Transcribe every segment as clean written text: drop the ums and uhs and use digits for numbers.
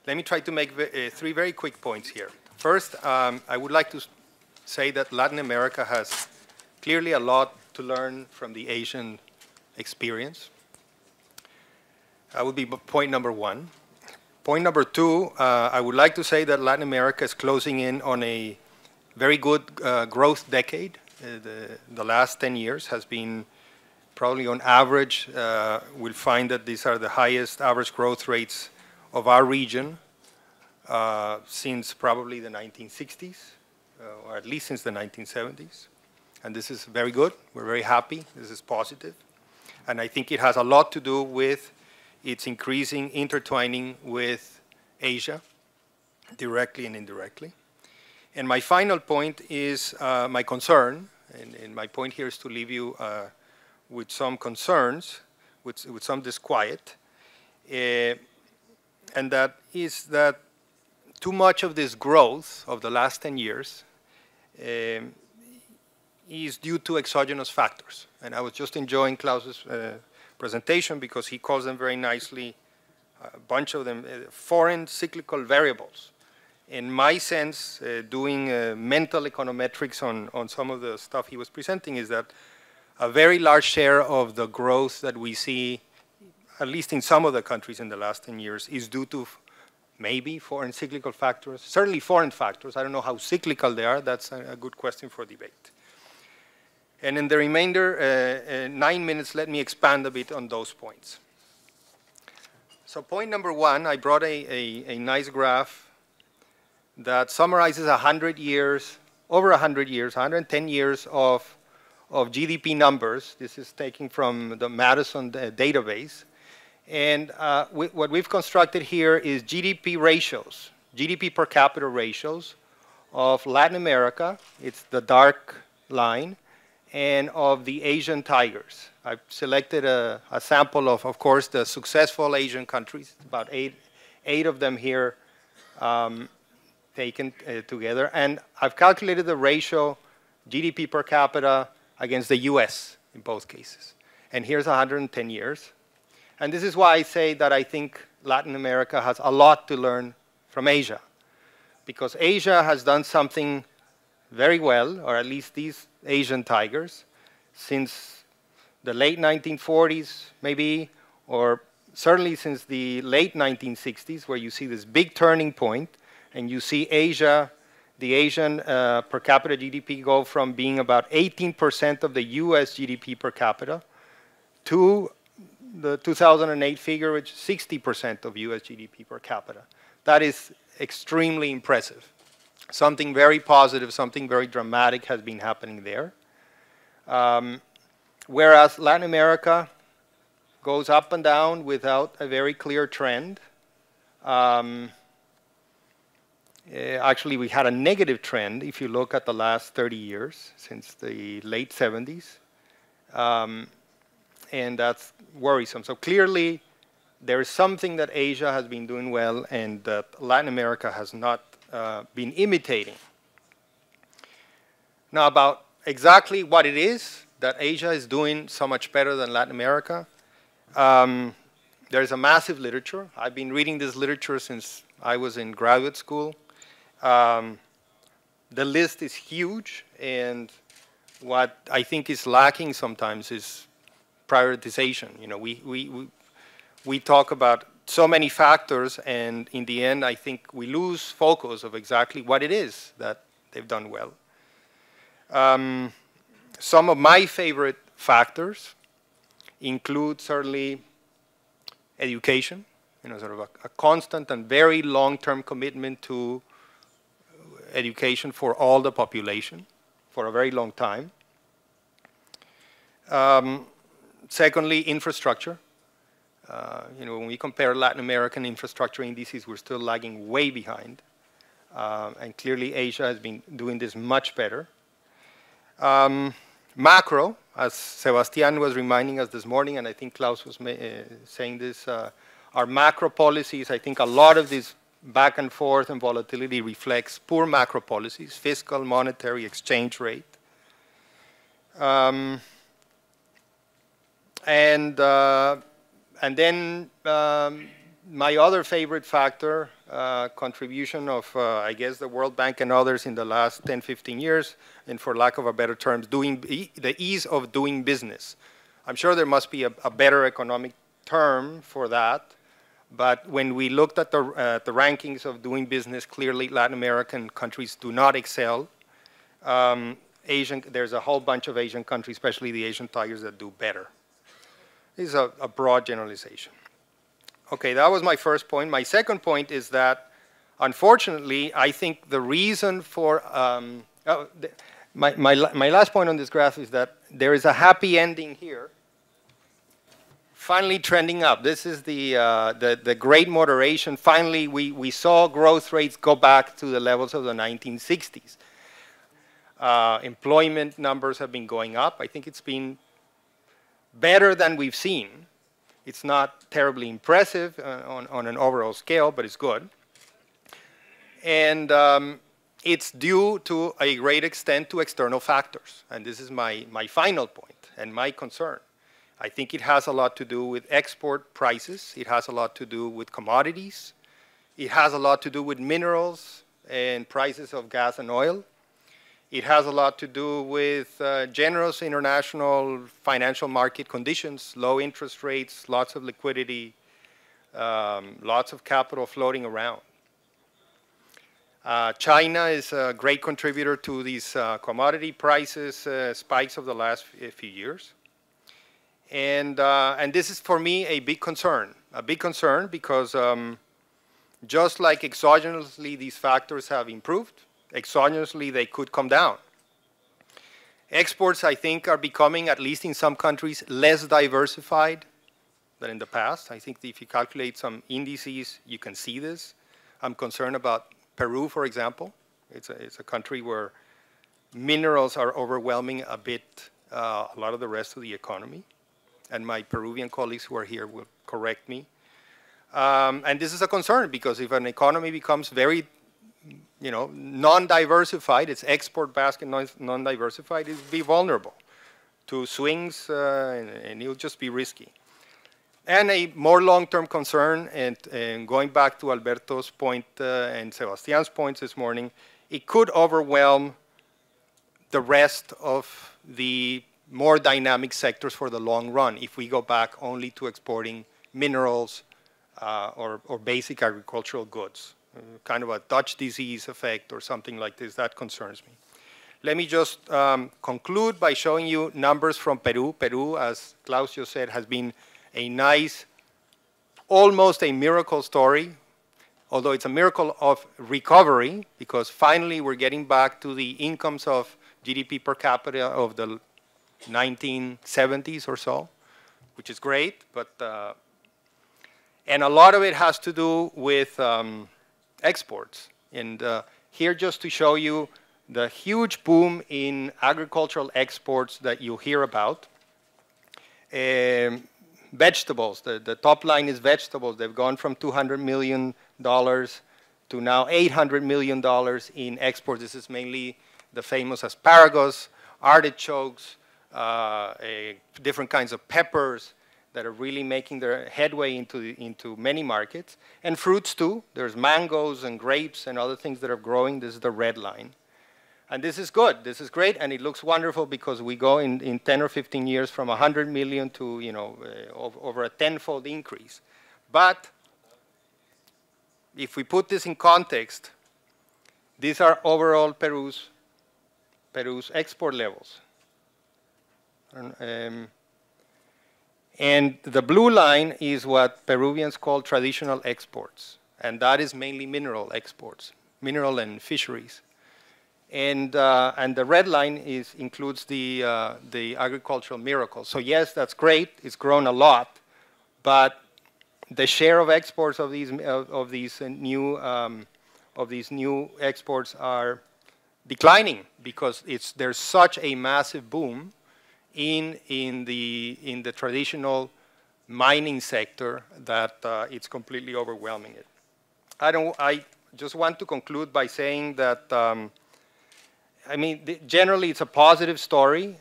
let me try to make three very quick points here. First, I would like to say that Latin America has clearly a lot to learn from the Asian experience. That would be point number one. Point number two, I would like to say that Latin America is closing in on a very good growth decade. The last 10 years has been probably on average, we'll find that these are the highest average growth rates of our region since probably the 1960s, or at least since the 1970s. And this is very good. We're very happy. This is positive. And I think it has a lot to do with its increasing intertwining with Asia, directly and indirectly. And my final point is my concern, and my point here is to leave you with some concerns, with some disquiet, and that is that too much of this growth of the last 10 years is due to exogenous factors. And I was just enjoying Klaus's presentation because he calls them very nicely, a bunch of them, foreign cyclical variables. In my sense, doing mental econometrics on some of the stuff he was presenting is that a very large share of the growth that we see, at least in some of the countries in the last 10 years, is due to maybe foreign cyclical factors, certainly foreign factors. I don't know how cyclical they are. That's a good question for debate. And in the remainder 9 minutes, let me expand a bit on those points. So point number one, I brought a nice graph that summarizes 100 years, over 100 years, 110 years of GDP numbers. This is taken from the Madison database. And what we've constructed here is GDP ratios, GDP per capita ratios of Latin America, it's the dark line, and of the Asian tigers. I've selected a sample of course, the successful Asian countries, about eight of them here taken together. And I've calculated the ratio GDP per capita against the US in both cases. And here's 110 years. And this is why I say that I think Latin America has a lot to learn from Asia. Because Asia has done something very well, or at least these Asian tigers, since the late 1940s maybe, or certainly since the late 1960s, where you see this big turning point, and you see Asia, the Asian per capita GDP go from being about 18% of the US GDP per capita to the 2008 figure, which is 60% of US GDP per capita. That is extremely impressive. Something very positive, something very dramatic has been happening there. Whereas Latin America goes up and down without a very clear trend. Actually, we had a negative trend if you look at the last 30 years, since the late 70s. And that's worrisome. So clearly, there is something that Asia has been doing well and that Latin America has not been imitating. Now, about exactly what it is that Asia is doing so much better than Latin America, there's a massive literature. I've been reading this literature since I was in graduate school. The list is huge, and what I think is lacking sometimes is prioritization. You know, we talk about so many factors, and in the end, I think we lose focus of exactly what it is that they've done well. Some of my favorite factors include certainly education, you know, sort of a constant and very long-term commitment to education for all the population for a very long time. Secondly, infrastructure. You know, when we compare Latin American infrastructure indices, we're still lagging way behind. And clearly, Asia has been doing this much better. Macro, as Sebastian was reminding us this morning, and I think Klaus was saying this, our macro policies, I think a lot of this back and forth and volatility reflects poor macro policies, fiscal, monetary, exchange rate. And then My other favorite factor, contribution of, I guess, the World Bank and others in the last 10, 15 years, and for lack of a better term, the ease of doing business. I'm sure there must be a better economic term for that, but when we looked at the rankings of doing business, clearly Latin American countries do not excel. There's a whole bunch of Asian countries, especially the Asian tigers, that do better. This is a broad generalization. Okay, that was my first point. My second point is that, unfortunately, I think the reason for, my last point on this graph is that there is a happy ending here, finally trending up. This is the great moderation. Finally, we saw growth rates go back to the levels of the 1960s. Employment numbers have been going up. I think it's been better than we've seen. It's not terribly impressive on an overall scale, but it's good. And it's due to a great extent to external factors. And this is my final point and my concern. I think it has a lot to do with export prices. It has a lot to do with commodities. It has a lot to do with minerals and prices of gas and oil. It has a lot to do with generous international financial market conditions, low interest rates, lots of liquidity, lots of capital floating around. China is a great contributor to these commodity prices spikes of the last few years. And this is, for me, a big concern because just like exogenously these factors have improved, exogenously they could come down. Exports, I think, are becoming, at least in some countries, less diversified than in the past. I think if you calculate some indices, you can see this. I'm concerned about Peru, for example. It's a country where minerals are overwhelming a bit a lot of the rest of the economy. And my Peruvian colleagues who are here will correct me. And this is a concern because if an economy becomes very non-diversified, its export basket non-diversified, it will be vulnerable to swings and it'll just be risky. And a more long-term concern, and going back to Alberto's point and Sebastian's points this morning, it could overwhelm the rest of the more dynamic sectors for the long run if we go back only to exporting minerals or basic agricultural goods. Kind of a Dutch disease effect or something like this. That concerns me. Let me just conclude by showing you numbers from Peru. Peru, as Klaus just said, has been a nice, almost a miracle story, although it's a miracle of recovery because finally we're getting back to the incomes of GDP per capita of the 1970s or so, which is great, but and a lot of it has to do with exports. And here just to show you the huge boom in agricultural exports that you hear about. Vegetables, the top line is vegetables. They've gone from $200 million to now $800 million in exports. This is mainly the famous asparagus, artichokes, different kinds of peppers that are really making their headway into many markets. And fruits too. There's mangoes and grapes and other things that are growing. This is the red line. And this is good. This is great. And it looks wonderful because we go in 10 or 15 years from 100 million to, over a tenfold increase. But if we put this in context, these are overall Peru's export levels. And the blue line is what Peruvians call traditional exports. And that is mainly mineral exports, mineral and fisheries. And the red line includes the agricultural miracle. So yes, that's great. It's grown a lot. But the share of exports of these new exports are declining because there's such a massive boom in the traditional mining sector that it's completely overwhelming it. I just want to conclude by saying that generally it's a positive story,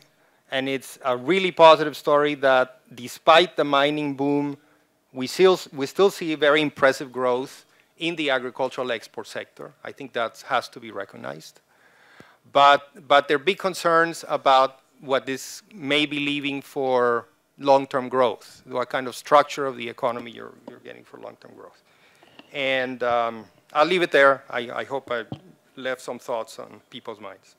and it's a really positive story that despite the mining boom, We still see very impressive growth in the agricultural export sector. I think that has to be recognized. But there are big concerns about what this may be leaving for long-term growth, what kind of structure of the economy you're getting for long-term growth. And I'll leave it there. I hope I left some thoughts on people's minds.